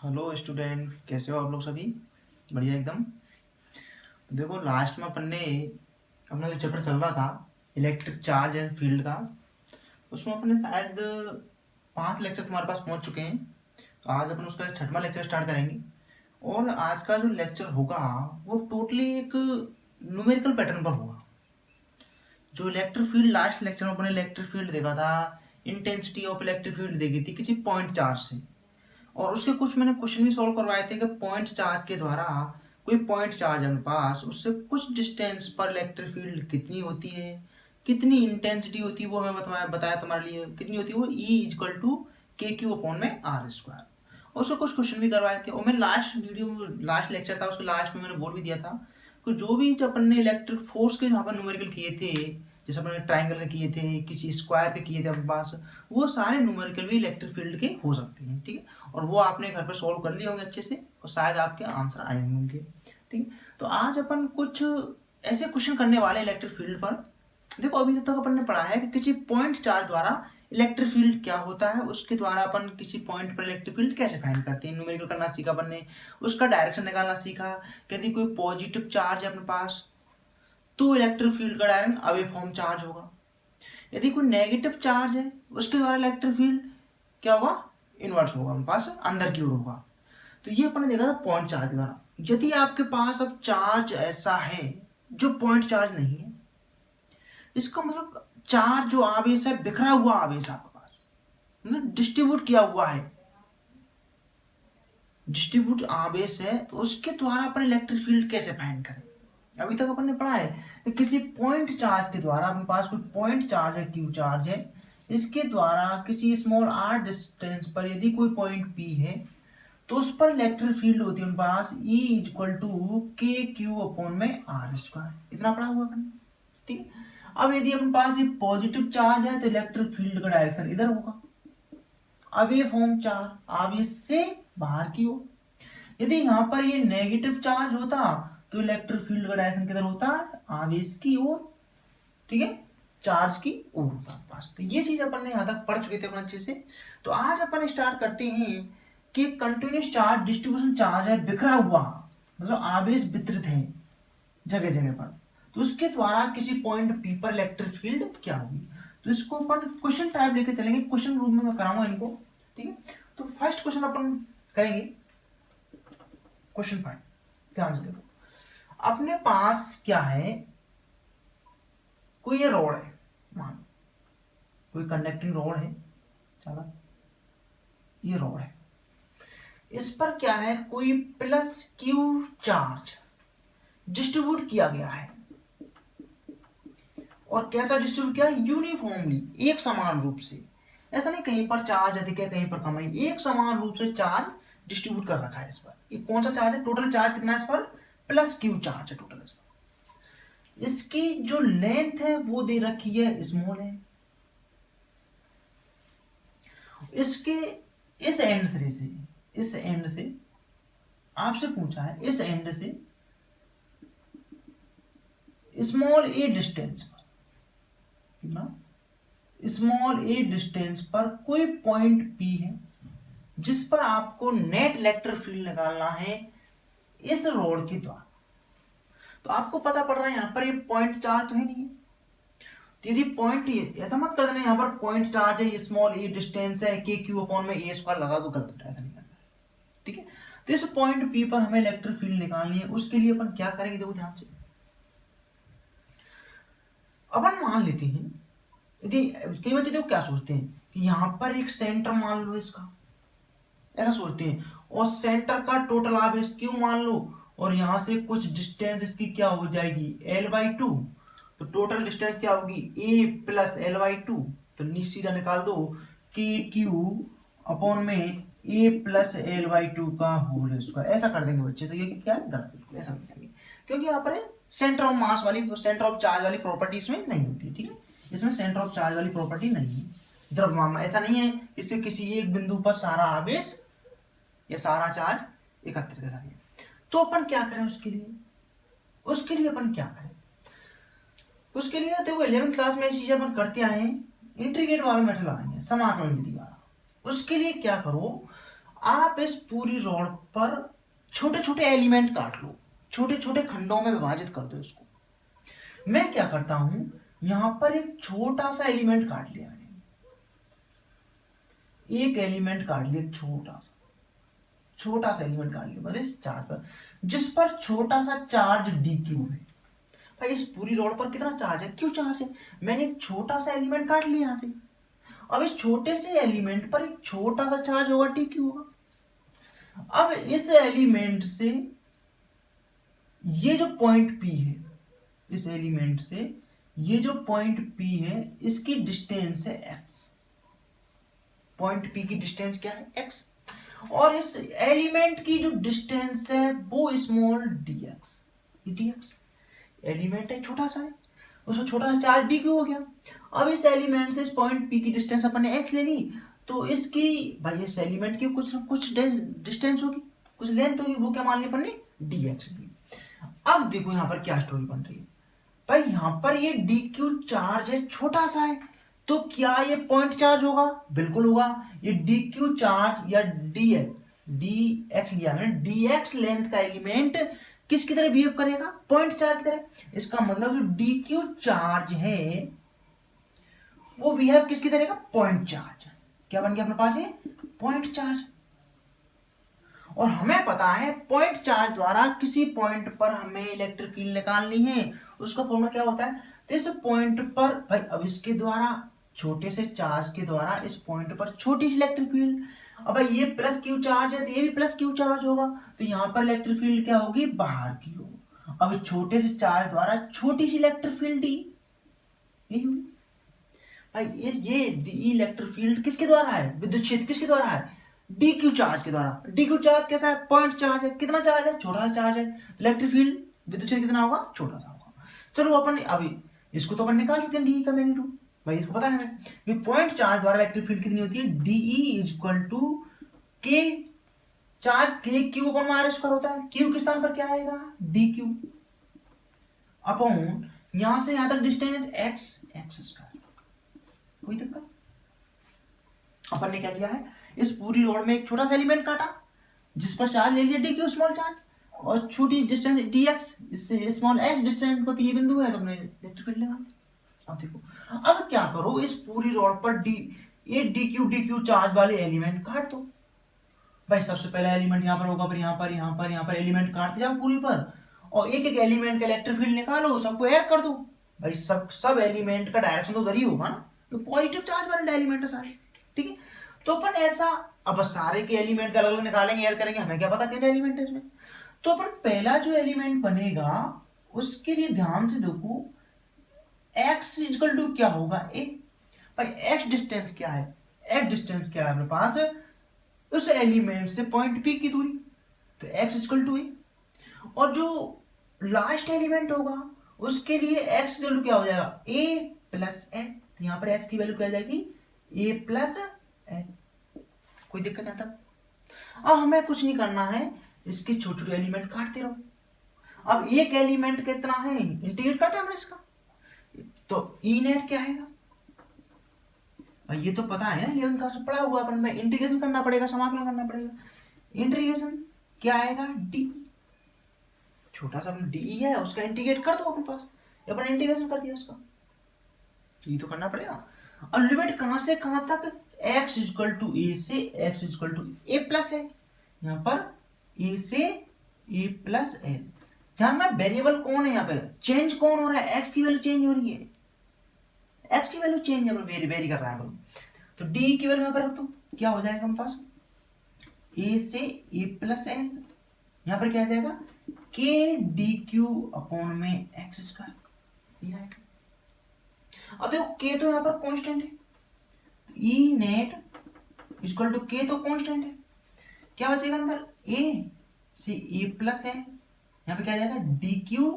Hello student, कैसे हो आप लोग सभी? बढ़िया एकदम। देखो, लास्ट में अपना जो चैप्टर चल रहा था इलेक्ट्रिक चार्ज एंड फील्ड का, उसमें अपने शायद 5 लेक्चर तुम्हारे पास पहुंच चुके हैं। तो आज अपन उसका 6वां लेक्चर स्टार्ट करेंगे। और आज का जो लेक्चर होगा वो टोटली एक न्यूमेरिकल पैटर्न पर होगा। जो इलेक्ट्रिक फील्ड लास्ट लेक्चर में अपने इलेक्ट्रिक फील्ड देखा था, इंटेंसिटी ऑफ इलेक्ट्रिक फील्ड देखी थी किसी पॉइंट चार्ज से। और उसके कुछ मैंने क्वेश्चन भी सॉल्व करवाए थे कि पॉइंट चार्ज के द्वारा कोई पॉइंट चार्ज है पास, उससे कुछ डिस्टेंस पर इलेक्ट्रिक फील्ड कितनी होती है, कितनी इंटेंसिटी होती है, वो हमें बताया तुम्हारे लिए कितनी होती है। वो E = KQ/R²। और उसको कुछ क्वेश्चन भी करवाए थे। और मैं लास्ट लेक्चर था, उसके लास्ट में मैंने बोल भी दिया था कि जो भी जो अपन ने इलेक्ट्रिक फोर्स के यहाँ पर न्यूमेरिकल किए थे, जैसे अपने ट्राइंगल के किए थे, किसी स्क्वायर के किए थे अपने पास, वो सारे न्यूमेरिकल भी इलेक्ट्रिक फील्ड के हो सकते हैं। ठीक है, और वो आपने घर पर सॉल्व कर लिए होंगे अच्छे से, और शायद आपके आंसर आए होंगे। ठीक है, तो आज अपन कुछ ऐसे क्वेश्चन करने वाले इलेक्ट्रिक फील्ड पर। देखो, अभी तक अपन ने पढ़ा है कि किसी पॉइंट चार्ज द्वारा इलेक्ट्रिक फील्ड क्या होता है, उसके द्वारा अपन किसी पॉइंट पर इलेक्ट्रिक फील्ड कैसे फाइंड करते हैं, न्यूमेरिकल करना सीखा अपन ने, उसका डायरेक्शन निकालना सीखा। यदि कोई पॉजिटिव चार्ज है अपने पास तो इलेक्ट्रिक फील्ड का डायरेक्शन अवे फॉर्म चार्ज होगा। यदि कोई नेगेटिव चार्ज है उसके द्वारा इलेक्ट्रिक फील्ड क्या होगा, इन्वर्स होगा, हमारे पास अंदर की ओर होगा। तो ये अपन ने देखा था पॉइंट चार्ज के द्वारा। यदि आपके पास अब चार्ज ऐसा है जो पॉइंट चार्ज नहीं है, इसका मतलब चार्ज जो आवेश है बिखरा हुआ आवेश आपके पास, मतलब डिस्ट्रीब्यूट किया हुआ है, डिस्ट्रीब्यूट आवेश है, तो उसके द्वारा अपन इलेक्ट्रिक फील्ड कैसे फाइंड करें। अभी तक अपन ने पढ़ा है कि किसी पॉइंट चार्ज के द्वारा, अपने पास कोई पॉइंट चार्ज है, क्यू चार्ज है, इसके द्वारा किसी स्मॉल r डिस्टेंस पर यदि कोई पॉइंट P है तो उस पर इलेक्ट्रिक फील्ड होती है उनके पास E = KQ/R²। इतना पढ़ा हुआ अपन। ठीक है, अब यदि अपने पास ये पॉजिटिव चार्ज है तो इलेक्ट्रिक फील्ड का डायरेक्शन इधर होगा, अवे फ्रॉम चार्ज, आवेश से बाहर की ओर। यदि यहाँ पर ये नेगेटिव चार्ज होता तो इलेक्ट्रिक फील्ड का डायरेक्शन किधर होता, आवेश की ओर। ठीक है, चार्ज की ओर होता पास। तो ये चीज अपन ने यहाँ तक पढ़ चुके थे अपन अच्छे से। तो आज अपन स्टार्ट करते हैं कि कंटिन्यूस चार्ज डिस्ट्रीब्यूशन चार्ज है, बिखरा हुआ, मतलब आवेश वितरित है जगह जगह पर, तो उसके द्वारा किसी पॉइंट P पर इलेक्ट्रिक फील्ड क्या होगी। तो इसको अपन क्वेश्चन टाइप लेके चलेंगे, क्वेश्चन रूप में मैं कराऊंगा इनको। ठीक है, तो फर्स्ट क्वेश्चन अपन करेंगे क्वेश्चन 5। ध्यान से देखो, अपने पास क्या है, कोई ये रोड है, मान कोई कंडक्टिंग रोड है, चलो ये रोड है, इस पर क्या है, कोई +Q चार्ज डिस्ट्रीब्यूट किया गया है। और कैसा डिस्ट्रीब्यूट किया, यूनिफॉर्मली, एक समान रूप से। ऐसा नहीं कहीं पर चार्ज अधिक है कहीं पर कम है, एक समान रूप से चार्ज डिस्ट्रीब्यूट कर रखा है इस पर। ये कौन सा चार्ज है, टोटल चार्ज कितना है इस पर, +Q चार्ज है टोटल इस पर। इसकी जो लेंथ है वो दे रखी है स्मॉल है। इसके इस एंड से आपसे पूछा है, इस एंड से स्मॉल ए डिस्टेंस पर, कितना, स्मॉल ए डिस्टेंस पर कोई पॉइंट P है जिस पर आपको नेट इलेक्ट्रिक फील्ड निकालना है इस रोड के द्वारा। तो आपको पता पड़ रहा है यहाँ पर ये पॉइंट चार्ज तो है नहीं है, तो यदि पॉइंट, ऐसा मत कर देना यहाँ पर पॉइंट चार्ज है, ये स्मॉल ए डिस्टेंस है, KQ/A² लगा दो, गलत ऐसा नहीं करना है। ठीक है, तो इस पॉइंट P पर हमें इलेक्ट्रिक फील्ड निकालनी है। उसके लिए अपन क्या करेंगे, देखो ध्यान से, अपन मान लेते हैं, यदि कई बच्चे देखो क्या सोचते हैं कि यहाँ पर एक सेंटर मान लो इसका, ऐसा सोचते हैं, और सेंटर का टोटल आवेश Q मान लो, और यहाँ से कुछ डिस्टेंस इसकी क्या हो जाएगी, L/2। तो टोटल डिस्टेंस क्या होगी, A + L/2। तो सीधा निकाल दो KQ/A + L/2 का होल स्क्वायर। ऐसा कर देंगे बच्चे, तो ये क्या है, गलत, बिल्कुल ऐसा नहीं करेंगे, क्योंकि यहाँ पर सेंटर ऑफ मास वाली, सेंटर ऑफ चार्ज वाली प्रॉपर्टी इसमें नहीं होती। ठीक है, इसमें सेंटर ऑफ चार्ज वाली प्रॉपर्टी नहीं है। द्रव्यमान ऐसा नहीं है इसके किसी एक बिंदु पर सारा आवेश या सारा चार्ज एकत्रित है। तो अपन क्या करें उसके लिए अपन क्या करें, उसके लिए देखो 11th क्लास में चीजें अपन करते आए हैं, इंटीग्रेट वाला मेथड लगाएंगे, समाकलन विधि वाला। उसके लिए क्या करो, आप इस पूरी रॉड पर छोटे छोटे एलिमेंट काट लो, छोटे छोटे खंडों में विभाजित कर दो इसको। मैं क्या करता हूं, यहां पर एक छोटा सा एलिमेंट काट लिया मैंने, एक एलिमेंट काट लिया, छोटा सा एलिमेंट काट लिया इस चार्ज पर, जिस पर छोटा सा चार्ज डी क्यू है। भाई इस पूरी रॉड पर कितना चार्ज है, क्यू चार्ज है। मैंने एक छोटा सा एलिमेंट काट लिया यहां से। अब इस छोटे से एलिमेंट पर एक छोटा सा चार्ज होगा, टी क्यू होगा। अब इस एलिमेंट से ये जो पॉइंट पी है, इस एलिमेंट से ये जो पॉइंट पी है, इसकी डिस्टेंस है एक्स। पॉइंट पी की डिस्टेंस क्या है, एक्स। और इस एलिमेंट की जो डिस्टेंस है वो स्मॉल डी एक्स। एलिमेंट है, छोटा सा है, उसको छोटा सा चार्ज डी क्यू हो गया। अब इस एलिमेंट से इस पॉइंट पी की डिस्टेंस अपन ने एक्स ले ली, तो इसकी भाई इस एलिमेंट की कुछ डिस्टेंस होगी, कुछ लेंथ होगी, वो क्या मान ली अपन ने, डी एक्स भी। अब देखो यहाँ पर क्या स्टोरी बन रही है। भाई यहाँ पर ये डी क्यू चार्ज है, छोटा सा है, तो क्या ये पॉइंट चार्ज होगा, बिल्कुल होगा। ये डी क्यू चार्ज या डी एक्स लिया मैंने, डी एक्स लेंथ का एलिमेंट किसकी तरह बिहेव करेगा, पॉइंट चार्ज की तरह। इसका मतलब जो डी क्यू चार्ज है वो बिहेव किसकी तरह का, पॉइंट चार्ज। क्या बन गया अपने पास है, पॉइंट चार्ज। और हमें पता है पॉइंट चार्ज द्वारा किसी पॉइंट पर हमें इलेक्ट्रिक फील्ड निकालनी है, उसका फॉर्मूला क्या होता है। तो इस पॉइंट पर भाई, अब इसके द्वारा छोटे से चार्ज के द्वारा इस पॉइंट पर छोटी सी इलेक्ट्रिक फील्ड। अब भाई ये प्लस क्यू चार्ज है तो ये भी प्लस क्यू चार्ज होगा, तो यहाँ पर इलेक्ट्रिक फील्ड क्या होगी, बाहर की होगी। अब छोटे से चार्ज द्वारा छोटी सी इलेक्ट्रिक फील्ड डी, यही हुई भाई। ये इलेक्ट्रिक फील्ड किसके द्वारा है, विद्युत क्षेत्र किसके द्वारा है, डी क्यू चार्ज के द्वारा। डी क्यू चार्ज कैसा है, पॉइंट चार्ज है। कितना चार्ज है, छोटा सा चार्ज है। इलेक्ट्रिक फील्ड विद्युत क्षेत्र कितना होगा, छोटा सा होगा। चलो अपन अभी इसको तो अपन निकाल सकते हैं, डी का मैग्नीट्यूड, भाई इसको पता है हमें कि पॉइंट चार्ज द्वारा इलेक्ट्रिक फील्ड कितनी होती है, डीई इज इक्वल टू के चार्ज के क्यू अपॉन आर स्क्वायर होता है। क्यू के स्थान पर क्या आएगा, डी क्यू अपॉन यहां से यहां तक डिस्टेंस एक्स स्क्वायर। कोई दिक्कत। अपन ने क्या किया है, इस पूरी रोड में एक छोटा सा एलिमेंट काटा जिस पर चार्ज ले लिया डी क्यू स्मॉल चार्ज, और छोटी डिस्टेंस डी एक्स, इससे स्मॉल एक्स डिस्टेंस पर ये बिंदु है, तो हमने इलेक्ट्रिक फील्ड निकाला। अब देखो, अब क्या करो, इस पूरी रोड पर डी क्यू चार्ज वाले एलिमेंट काट दो। भाई सबसे पहला एलिमेंट यहाँ पर होगा, फिर यहाँ पर एलिमेंट काटते जाओ पूरी पर, और एक एक एलिमेंट का इलेक्ट्रिक फील्ड निकालो, सबको ऐड कर दो। भाई सब एलिमेंट का डायरेक्शन तो उधर ही होगा ना, तो पॉजिटिव चार्ज वाले एलिमेंट है सारे, ठीक है। तो अपन ऐसा, अब सारे के एलिमेंट का अलग अलग निकालेंगे, ऐड करेंगे, हमें क्या पता कितने एलिमेंट है इसमें। तो अपन पहला जो एलिमेंट बनेगा उसके लिए ध्यान से देखो, x इक्वल टू क्या होगा, ए। भाई x डिस्टेंस क्या है, अपने पास उस एलिमेंट से पॉइंट P की दूरी, तो x इक्वल टू ए। और जो लास्ट एलिमेंट होगा उसके लिए x इक्वल टू क्या हो जाएगा, a प्लस n। यहाँ पर x की वैल्यू क्या जाएगी, a प्लस n। कोई दिक्कत यहाँ तक। अब हमें कुछ नहीं करना है, इसके छोटे छोटे एलिमेंट काटते रहो। अब एक एलिमेंट कितना है, इंटीग्रेट करते हैं हमने इसका, तो ई नेट क्या आएगा, ये तो पता है ना, 11th क्लास में पढ़ा हुआ अपन में, इंटीग्रेशन करना पड़ेगा, समाकलन करना पड़ेगा। इंटीग्रेशन क्या आएगा, डी, छोटा सा डी है, उसका इंटीग्रेट कर दो अपने पास, अपन इंटीग्रेशन कर दिया उसका, ये तो करना पड़ेगा। और लिमिट कहां से कहां तक, x इक्वल टू ए से x equal to a plus है, यहाँ पर ए से ए प्लस ए। ध्यान में वेरिएबल कौन है, यहाँ पे चेंज कौन हो रहा है, x की वैल्यू चेंज हो रही है, x की वैल्यू चेंज वेरी कर रहा है। तो d की वैल्यू यहाँ पर रख दो, क्या हो जाएगा हमारे पास, a से a प्लस n, यहाँ पर क्या आ जाएगा, k डी क्यू अपॉन में x स्क्वायर। अब देखो k तो यहाँ पर कांस्टेंट है, e net equal to k तो कांस्टेंट है, क्या बचेगा अंदर, a से a प्लस n, यहाँ पे क्या आ जाएगा, डी क्यू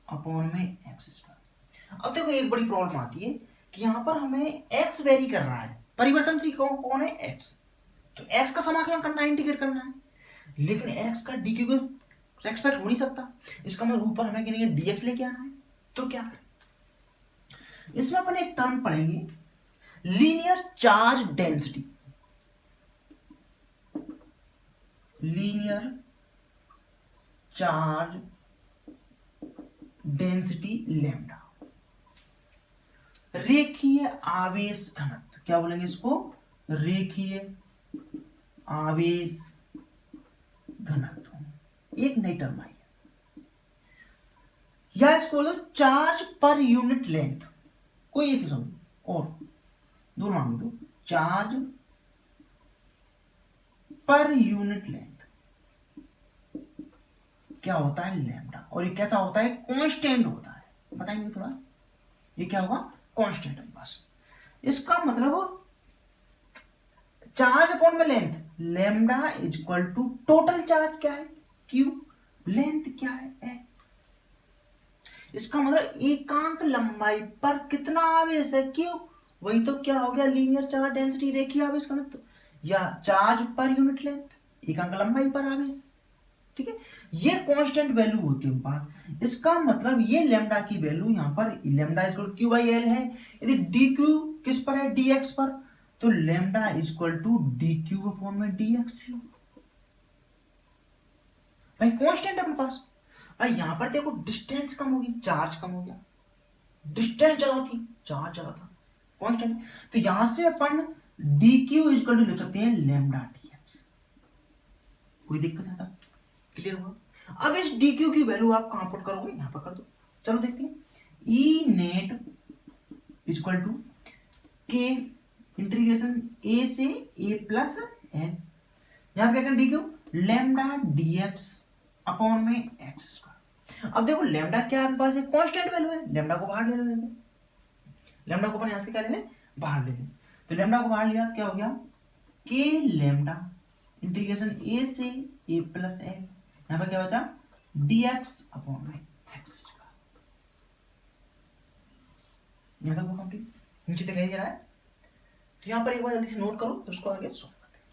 अपॉन में x स्क्वायर। अब देखो एक बड़ी प्रॉब्लम आती है कि यहाँ पर हमें x वेरी कर रहा है, परिवर्तनशील कौन है, x, तो x का समाकलन करना है, इंटीग्रेट करना है, लेकिन x का डी क्यू को एक्सपेक्ट हो नहीं सकता, इसका मतलब ऊपर हमें क्या dx लेके आना है। तो क्या करें, इसमें अपन एक टर्म पढ़ेंगे, linear charge density. Linear charge density lambda, रेखीय आवेश घनत्व, क्या बोलेंगे इसको, रेखीय आवेश घनत्व, एक नई टर्म आई है, या इसको बोलो चार्ज पर यूनिट लेंथ, कोई एक समझो और दोनों मांग दो, चार्ज पर यूनिट लेंथ क्या होता है, लैम्डा, और ये कैसा होता है, कांस्टेंट होता है, बताएंगे थोड़ा, ये क्या होगा, कांस्टेंट है बस। इसका मतलब चार्ज अपॉन में length, lambda is equal to total charge क्या है, क्यू, लेंथ क्या है, ए। इसका मतलब एकांक लंबाई पर कितना आवेश है, क्यू, वही तो क्या हो गया, लीनियर चार्ज डेंसिटी, रेखीय आवेश घनत्व, या चार्ज पर यूनिट लेंथ, एकांक लंबाई पर आवेश, ठीक है, ये कांस्टेंट वैल्यू होती है बात। इसका मतलब ये लैम्डा की वैल्यू यहाँ पर lambda equal Q by L है, यदि डी क्यू किस पर है, डी एक्स पर, तो lambda equal to d Q upon में डी एक्स, भाई कांस्टेंट अपने पास। भाई यहाँ पर देखो डिस्टेंस कम होगी, चार्ज कम हो गया, डिस्टेंस ज्यादा थी, चार्ज ज्यादा था, कांस्टेंट, तो यहां से अपन डी क्यू इक्वल टू लिख सकते हैं लैम्डा डी एक्स, कोई दिक्कत है, क्लियर हुआ। अब इस डी क्यू की वैल्यू आप कहां पुट करोगे, यहां पर कर दो, चलो देखते हैं, ई नेट इक्वल टू के इंटीग्रेशन ए से ए प्लस एन, यहां क्या करें, D Q lambda D x upon में एक्स स्क्वायर। अब देखो लैम्डा क्या आपके पास एक कांस्टेंट वैल्यू है, लैम्डा को बाहर ले लो, जैसे लैम्डा को अपन यहां से क्या ले लें, बाहर ले लें, तो लैम्डा को बाहर लिया क्या हो गया, के लैम्डा इंटीग्रेशन ए से ए प्लस एन, यहाँ पर क्या बचा, dx अपॉन में x, यहाँ तक वो कंप्लीट, नीचे दिखाई दे रहा है, तो यहाँ पर एक बार जल्दी से नोट करो, तो उसको आगे सॉल्व करते हैं,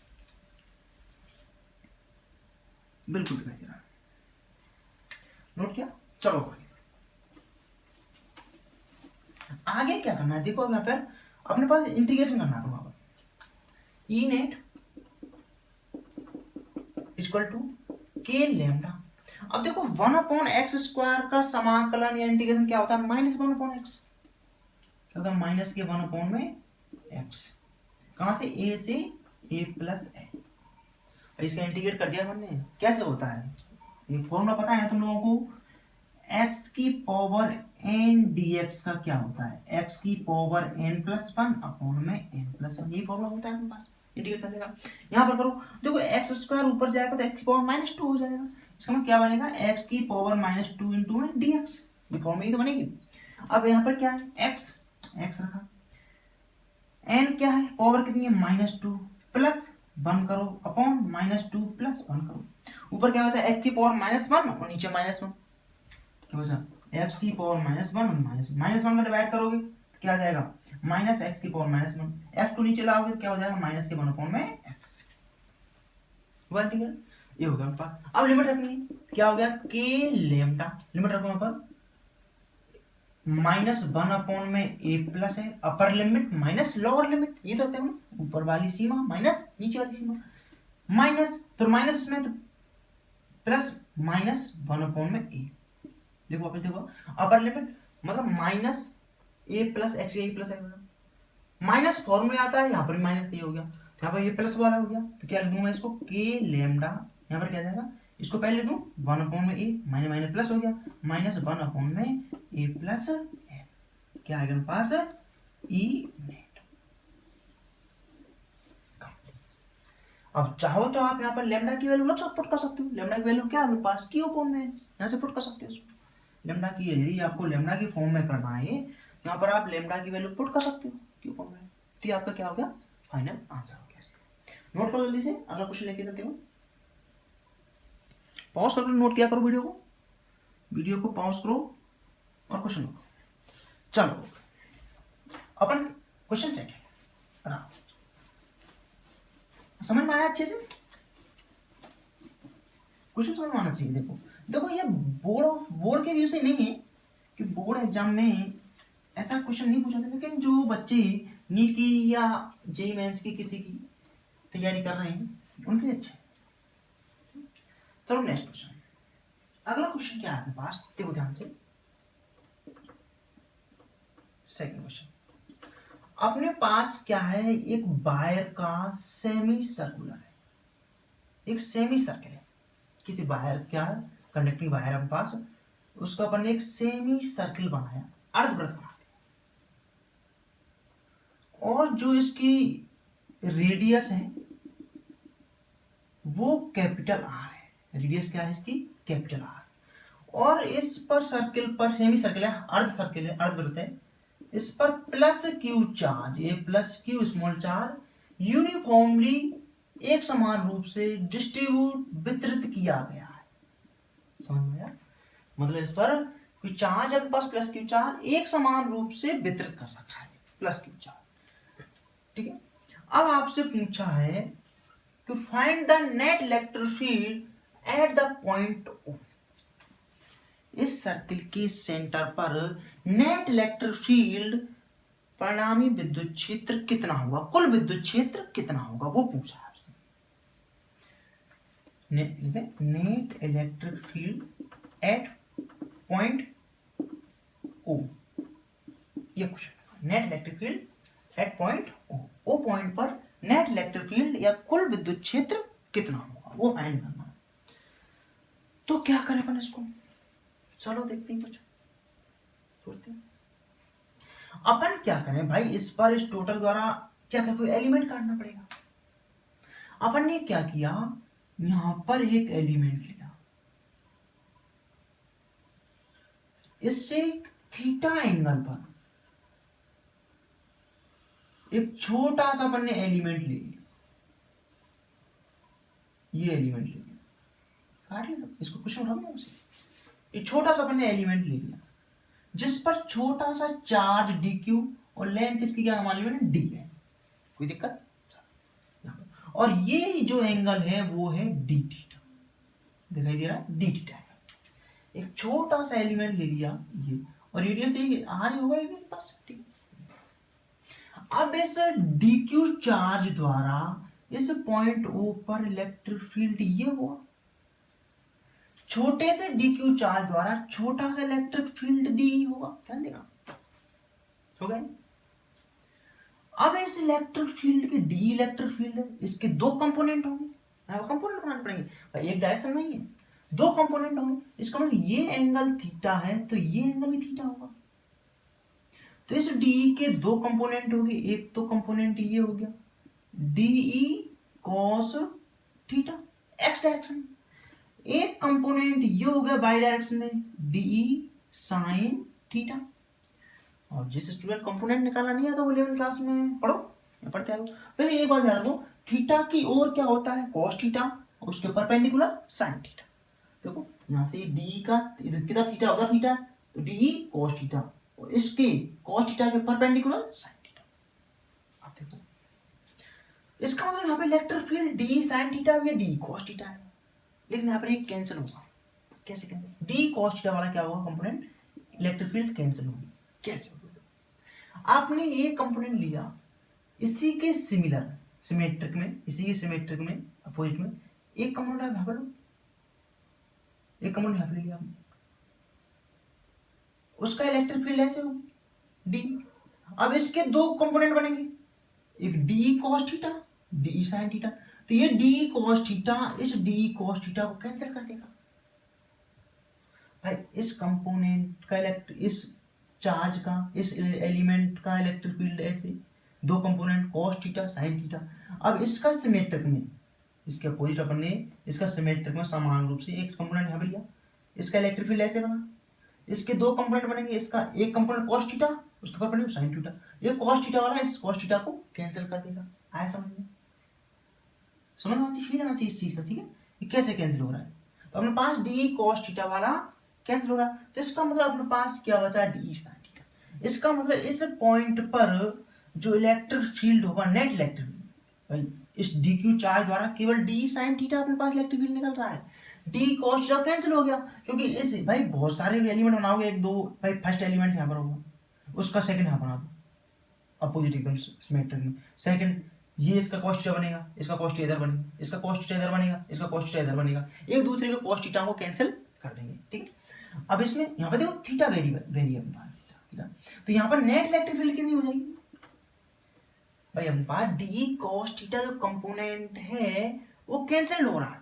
बिल्कुल दिखाई दे रहा है, नोट किया, चलो आगे क्या करना है, देखो यहाँ पर अपने पास इंटीग्रेशन करना है, वहां पर ई नेट इक्वल टू के लैम्डा, अब देखो 1 अपॉन एक्स स्क्वायर का समाकलन या इंटीग्रेशन क्या होता है, माइनस 1 अपॉन एक्स, क्या होता है, माइनस के 1 अपॉन में एक्स, कहां से, ए से ए प्लस ए, इसका इंटीग्रेट कर दिया हमने, कैसे होता है, ये फॉर्मूला पता है तुम लोगों को, x की पावर n dx का क्या होता है, x की पावर n प्लस 1 अपॉन में n प्लस 1, ये फॉर्मूला होता है अपने पास इंटीग्रेट करने का। यहाँ पर करो, देखो एक्स स्क्वायर ऊपर जाएगा तो x की पावर -2 हो जाएगा, इसका मतलब क्या बनेगा, x की पावर -2 इंटू में dx, ये फॉर्मूला तो बनेगी। अब यहाँ पर क्या है, x रखा, n क्या है, पावर कितनी है, -2 प्लस 1 करो अपॉन -2 प्लस 1 करो, ऊपर क्या होता है, x की पावर -1 और नीचे -1, एक्स की पावर -1 और -1 में डिवाइड करोगे तो क्या आ जाएगा, माइनस एक्स की पावर -1, एक्स को नीचे लाओगे तो क्या हो जाएगा, माइनस के 1 अपॉन में एक्स, ठीक है, ये हो गया। अब लिमिट रखेंगे, क्या हो गया, के लैम्डा, लिमिट रखो यहाँ पर, -1 अपॉन में ए प्लस है, upper limit minus lower limit, ये सकते हैं ऊपर वाली सीमा माइनस नीचे वाली सीमा, माइनस फिर माइनस में तो प्लस -1 अपॉन में ए, देखो वापस देखो, अपर लिमिट मतलब माइनस ए प्लस एक्स, ए प्लस एक्स, माइनस फॉर्मूला आता है, यहाँ पर भी माइनस ये हो गया, तो यहाँ पर ये प्लस वाला हो गया, तो क्या लिख दूंगा इसको, के लैम्डा, यहाँ पर क्या जाएगा, इसको पहले लिख दूं 1 अपॉन में ए, माइनस माइनस प्लस हो गया, -1 अपॉन में ए प्लस ए, क्या आएगा पास ई नेट। अब चाहो तो आप यहाँ पर लैम्डा की वैल्यू लग पुट कर सकते हो, लैम्डा की वैल्यू क्या है पास, क्यू अपॉन में, यहाँ से पुट कर सकते हो उसको, लेमडा की, यदि आपको लेमडा की फॉर्म में करना है, यहाँ पर आप लेमडा की वैल्यू पुट कर सकते हो क्यू फॉर्म में, तो आपका क्या हो गया, फाइनल आंसर हो गया। नोट करो जल्दी से, अगला क्वेश्चन लेके चलते हो, पॉज करो, नोट किया करो वीडियो को पॉज करो और क्वेश्चन नोट करो। चलो अपन क्वेश्चन सेट है, समझ में आया अच्छे से, क्वेश्चन समझ में आना चाहिए। देखो ये बोर्ड के व्यू से नहीं है कि बोर्ड एग्जाम में ऐसा क्वेश्चन नहीं पूछा था, लेकिन जो बच्चे नीट की या जेईई मेंस की किसी की तैयारी कर रहे हैं उनके लिए अच्छा है। चलो नेक्स्ट क्वेश्चन, अगला क्वेश्चन क्या है आपके पास, देखो ध्यान से। सेकंड क्वेश्चन अपने पास क्या है, एक वायर का सेमी सर्कुलर है, एक सेमी सर्कल है, किसी वायर क्या है, कंडक्टिंग वायर अपने पास, उसका अपन ने एक सेमी सर्कल बनाया, अर्धवृत्त बना, और जो इसकी रेडियस है वो कैपिटल आर है, रेडियस क्या है इसकी, कैपिटल आर, और इस पर सर्कल पर, सेमी सर्कल है, अर्ध सर्कल है, अर्धवृत्त है, इस पर प्लस क्यू चार्ज, ये plus Q small charge uniformly एक समान रूप से डिस्ट्रीब्यूट वितरित किया गया है, समझ में आया, मतलब इस पर कोई चार्ज अपने पास प्लस क्यू चार्ज एक समान रूप से वितरित कर रखा है, प्लस क्यू चार्ज, ठीक है। अब आपसे पूछा है to find the net electric field at the point O, इस सर्किल के सेंटर पर नेट इलेक्ट्रिक फील्ड परिणामी विद्युत क्षेत्र कितना होगा, कुल विद्युत क्षेत्र कितना होगा, वो पूछा है आपसे। Net electric field at point O, ये question, net electric field at point O point पर नेट इलेक्ट्रिक फील्ड या कुल विद्युत क्षेत्र कितना होगा, वो फाइंड करना है। तो क्या करें अपन इसको, चलो देखते हैं कुछ सोचते हैं। अपन क्या करें भाई, इस पर इस टोटल द्वारा क्या करें, कोई एलिमेंट काटना पड़ेगा। अपन ने क्या किया, यहां पर एक एलिमेंट लिया, इससे थीटा एंगल पर एक छोटा सा अपन ने एलिमेंट ले लिया, ये एलिमेंट ले लिया, काट लिया, इसको कुछ उठा लिया, एक छोटा सा अपन ने एलिमेंट ले लिया जिस पर छोटा सा चार्ज dq और लेंथ इसकी क्या मान ली मैंने, d है, कोई दिक्कत, और ये जो एंगल है वो है d थीटा, दिखाई दे रहा है, d थीटा, एक छोटा सा एलिमेंट ले लिया ये, और रेडियस देखिए r ही होगा इसके पास, ठीक। अब इस dq चार्ज द्वारा इस पॉइंट O पर इलेक्ट्रिक फील्ड ये हुआ, छोटे से dq चार्ज द्वारा छोटा सा इलेक्ट्रिक फील्ड d होगा, ध्यान देना, हो गया। अब इस इलेक्ट्रिक फील्ड के d इलेक्ट्रिक फील्ड है, इसके दो कंपोनेंट होंगे, कंपोनेंट बनाने पड़ेंगे भाई, एक डायरेक्शन में ही है, दो कंपोनेंट होंगे, इसका मतलब ये एंगल थीटा है तो ये एंगल भी थीटा होगा, तो इस डी के दो कंपोनेंट हो गए, एक तो कंपोनेंट ये हो गया d E cos theta x direction, एक कंपोनेंट ये हो गया वाई डायरेक्शन में डीई साइन थीटा। और जिस स्टूडेंट कंपोनेंट निकालना नहीं आता वो 11th क्लास में पढ़ो, पढ़ते आओ। फिर एक बात याद रखो, थीटा की ओर क्या होता है, कॉस थीटा, और उसके परपेंडिकुलर साइन थीटा। देखो यहाँ से डी का इधर किधर थीटा उधर थीटा, तो डी कॉस थीटा, और इसके कॉस थीटा के परपेंडिकुलर साइन थीटा। अब देखो इसका मतलब यहाँ पे electric field D sine theta या डी कॉस थीटा है, लेकिन यहाँ पर ये कैंसिल होगा, कैसे कैंसिल, डी कॉस थीटा वाला क्या होगा कंपोनेंट, इलेक्ट्रिक फील्ड कैंसिल होगी, कैसे होगा, आपने ये कंपोनेंट लिया, इसी के सिमिलर सिमेट्रिक में, इसी के सिमेट्रिक में अपोजिट में एक कंपोनेंट आप यहाँ पर लो, एक कंपोनेंट यहाँ पर लिया आपने, उसका इलेक्ट्रिक फील्ड ऐसे हो डी। अब इसके दो कंपोनेंट बनेंगे, एक D cos theta D sine theta, तो ये डी कॉस थीटा इस डी कॉस थीटा को कैंसिल कर देगा भाई, इस कंपोनेंट का इस चार्ज का इस एलिमेंट का इलेक्ट्रिक फील्ड ऐसे, दो component cos theta sine theta. अब इसका सिमेट्रिक में, इसके अपोजिट अपन ने इसका सिमेट्रिक में समान रूप से एक कंपोनेंट यहाँ पे लिया, इसका इलेक्ट्रिक फील्ड ऐसे बना, इसके दो कंपोनेंट बनेंगे, इसका एक कंपोनेंट कॉस थीटा उसके पर बनेगा साइन थीटा, ये कॉस थीटा वाला इस कॉस थीटा को कैंसिल कर देगा। आया समझ में, समझ में आती फील आना चाहिए इस चीज का, ठीक है, ये कैसे कैंसिल हो रहा है, तो अपने पास डी कॉस थीटा वाला कैंसिल हो रहा है, तो इसका मतलब अपने पास क्या बचा, डी साइन थीटा। इसका मतलब इस पॉइंट पर जो इलेक्ट्रिक फील्ड होगा, नेट इलेक्ट्रिक फील्ड, इस डी क्यू चार्ज द्वारा केवल डी साइन थीटा अपने पास इलेक्ट्रिक फील्ड निकल रहा है, डी कॉस थीटा कैंसिल हो गया, क्योंकि इस भाई बहुत सारे एलिमेंट बनाओगे, एक दो भाई फर्स्ट एलिमेंट यहाँ पर होगा, उसका सेकंड यहाँ बना दो अपोजिट एकदम सिमेट्रिक में, सेकंड ये इसका कॉस थीटा बनेगा, इसका कॉस थीटा इधर बनेगा, इसका कॉस थीटा इधर बनेगा, इसका कॉस थीटा इधर बनेगा, एक दूसरे के कॉस थीटा को कैंसिल कर देंगे, ठीक है। अब इसमें यहाँ पर देखो थीटा वेरिएबल थीटा, तो यहाँ पर नेट इलेक्ट्रिक फील्ड कितनी हो जाएगी भाई, हम पास डी कॉस थीटा जो कंपोनेंट है वो कैंसिल हो रहा है,